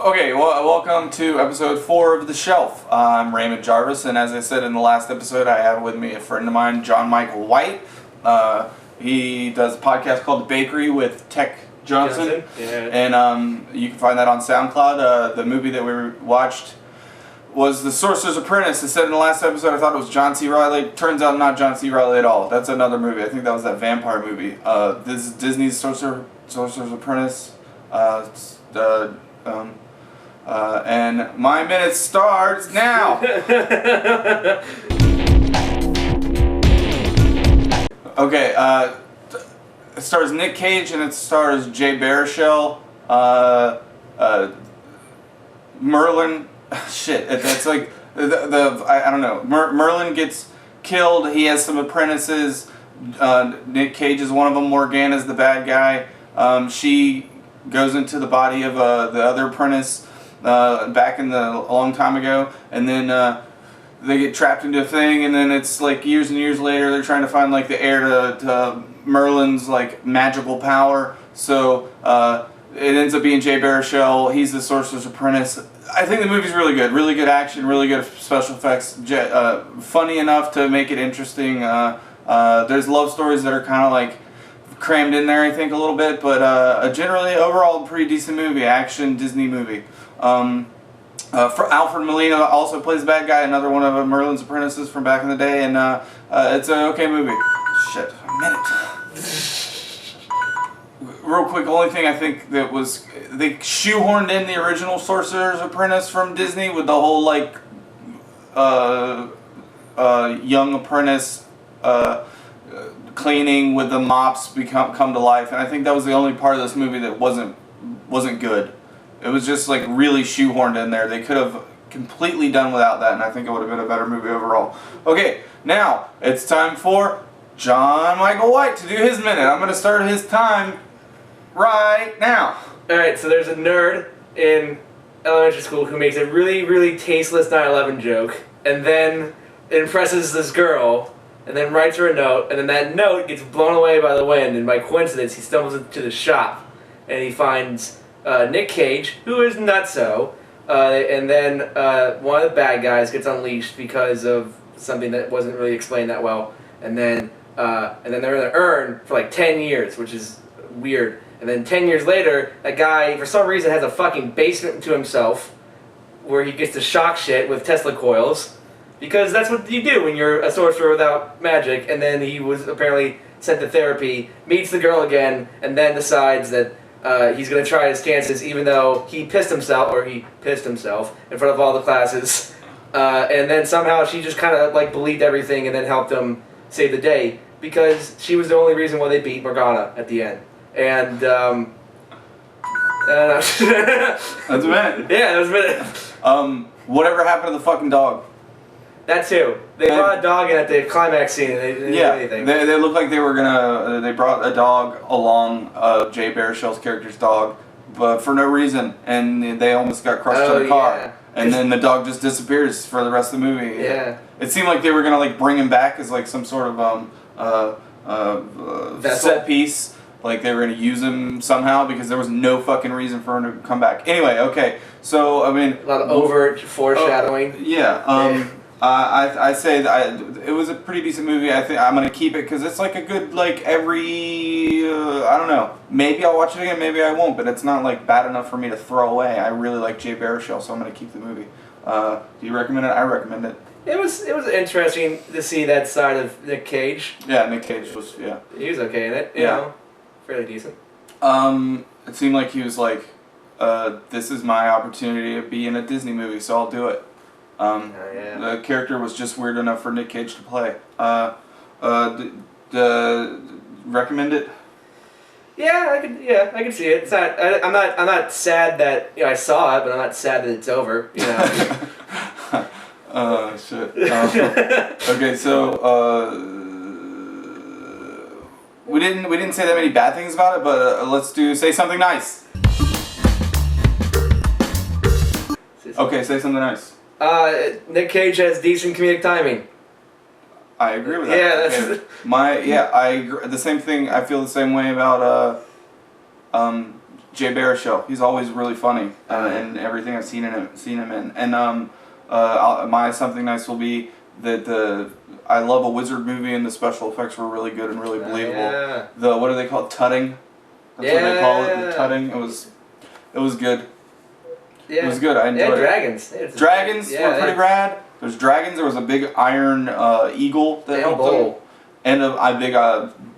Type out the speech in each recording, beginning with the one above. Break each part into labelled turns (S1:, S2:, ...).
S1: Okay, well, welcome to episode 4 of The Shelf. I'm Raymond Jarvis, and as I said in the last episode, I have with me a friend of mine, John Michael White. He does a podcast called The Bakery with Tech Johnson.
S2: Yeah.
S1: And you can find that on SoundCloud. The movie that we watched was The Sorcerer's Apprentice. I said in the last episode I thought it was John C. Reilly. Turns out not John C. Reilly at all. That's another movie. I think that was that vampire movie. This is Disney's Sorcerer's Apprentice. And my minute starts now. Okay, it stars Nick Cage and it stars Jay Baruchel, Merlin. Shit, it's like I don't know. Merlin gets killed. He has some apprentices. Nick Cage is one of them. Morgana's the bad guy. She goes into the body of the other apprentice back in a long time ago, and then they get trapped into a thing, and then it's like years and years later they're trying to find like the heir to Merlin's like magical power. So it ends up being Jay Baruchel. He's the Sorcerer's Apprentice. I think the movie's really good action, really good special effects, funny enough to make it interesting. There's love stories that are kind of like crammed in there, I think, a little bit, but generally, overall, pretty decent movie, action Disney movie. For Alfred Molina also plays the bad guy, another one of Merlin's apprentices from back in the day, and it's an okay movie. Shit, a minute. Real quick, the only thing I think that was, they shoehorned in the original Sorcerer's Apprentice from Disney with the whole, like, young apprentice, cleaning with the mops come to life, and I think that was the only part of this movie that wasn't good. It was just like really shoehorned in there. They could have completely done without that, and I think it would have been a better movie overall. Okay, now it's time for John Michael White to do his minute. I'm going to start his time right now.
S2: Alright, so there's a nerd in elementary school who makes a really, really tasteless 9/11 joke, and then impresses this girl, and then writes her a note, and then that note gets blown away by the wind, and by coincidence he stumbles into the shop, and he finds Nick Cage, who is nutso, and then one of the bad guys gets unleashed because of something that wasn't really explained that well, and then they're in an urn for like 10 years, which is weird, and then 10 years later, that guy, for some reason, has a fucking basement to himself, where he gets to shock shit with Tesla coils, because that's what you do when you're a sorcerer without magic. And then he was apparently sent to therapy, meets the girl again, and then decides that he's going to try his chances even though he pissed himself in front of all the classes. And then somehow she just kind of like believed everything and then helped him save the day, because she was the only reason why they beat Morgana at the end. And
S1: that's a minute.
S2: Yeah, that was a minute.
S1: Whatever happened to the fucking dog?
S2: That too. They brought a dog in at the climax scene and they didn't do anything.
S1: They looked like they were gonna, they brought a dog along, Jay Baruchel's character's dog, but for no reason, and they almost got crushed in a car. Yeah. And then the dog just disappears for the rest of the movie.
S2: Yeah.
S1: It seemed like they were gonna like bring him back as like some sort of set piece. Like they were going to use him somehow, because there was no fucking reason for him to come back. Anyway, okay, so I mean,
S2: a lot of overt foreshadowing.
S1: I say that it was a pretty decent movie. I think I'm going to keep it because it's like a good, like every I don't know, maybe I'll watch it again, maybe I won't, but it's not like bad enough for me to throw away. I really like Jay Baruchel, so I'm going to keep the movie. Do you recommend it? I recommend it.
S2: It was interesting to see that side of Nick Cage.
S1: Yeah, Nick Cage was
S2: he was okay in it. You know. Fairly decent.
S1: It seemed like he was like, this is my opportunity to be in a Disney movie, so I'll do it. The character was just weird enough for Nick Cage to play. Recommend it?
S2: Yeah, I could see it. It's not. I'm not sad that I saw it, but I'm not sad that it's over. You know.
S1: Oh shit. Okay, so. We didn't say that many bad things about it, but let's say something nice. Okay, say something nice.
S2: Nick Cage has decent comedic timing.
S1: I agree with that.
S2: Yeah, that's
S1: I agree. The same thing. I feel the same way about Jay Baruchel. He's always really funny in everything I've seen him in. And my something nice will be that I love a wizard movie and the special effects were really good and really believable.
S2: Yeah.
S1: The what do they call it? Tutting. That's what they call it. The tutting. It was good.
S2: Yeah.
S1: It was good. I enjoyed it.
S2: Dragons.
S1: Dragons were pretty rad. There's dragons. There was a big iron eagle that helped them. And a big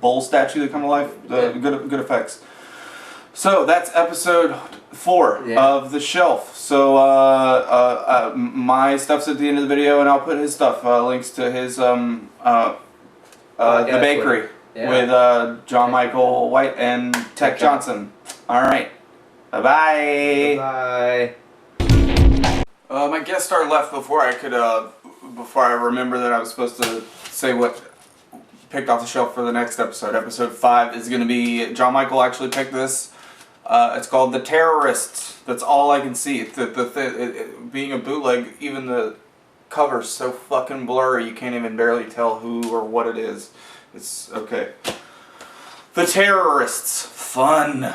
S1: bull statue that come to life. Good effects. So that's episode 4 of The Shelf. So my stuff's at the end of the video, and I'll put his stuff, links to his The Bakery with John Michael White and Tech Johnson. All right. Bye-bye.
S2: Bye.
S1: My guest star left before I remember that I was supposed to say what picked off the shelf for the next episode. Episode 5 is going to be, John Michael actually picked this. It's called The Terrorists. That's all I can see. Being a bootleg, even the cover's so fucking blurry you can't even barely tell who or what it is. It's okay. The Terrorists. Fun.